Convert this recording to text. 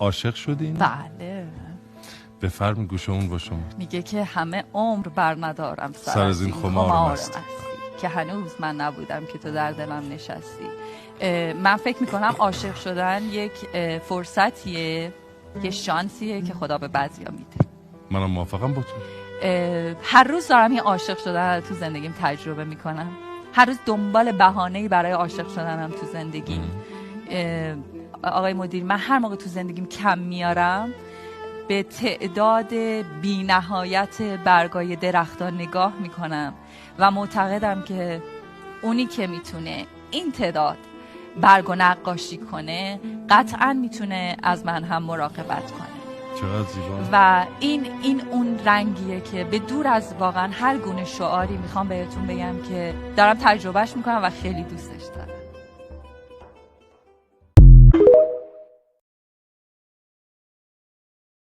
عاشق شدین؟ بله. بفرم گوشمون با شما. میگه که همه عمر بر ندارم سر از این خمار مستی که هنوز من نبودم که تو در دلم نشستی. من فکر میکنم عاشق شدن یک فرصتیه، یه شانسیه که خدا به بعضیا میده. منم موافقم با تو. هر روز دارم این عاشق شدن تو زندگیم تجربه میکنم. هر روز دنبال بهانه‌ای برای عاشق شدنم تو زندگیم. آقای مدیر، من هر موقع تو زندگیم کم میارم به تعداد بی نهایت برگای درختان نگاه میکنم و معتقدم که اونی که میتونه این تعداد برگ و نقاشی کنه قطعا میتونه از من هم مراقبت کنه. چقدر زیبا. و این اون رنگیه که به دور از واقعا هر گونه شعاری میخوام بهتون بگم که دارم تجربهش میکنم و خیلی دوستش دارم.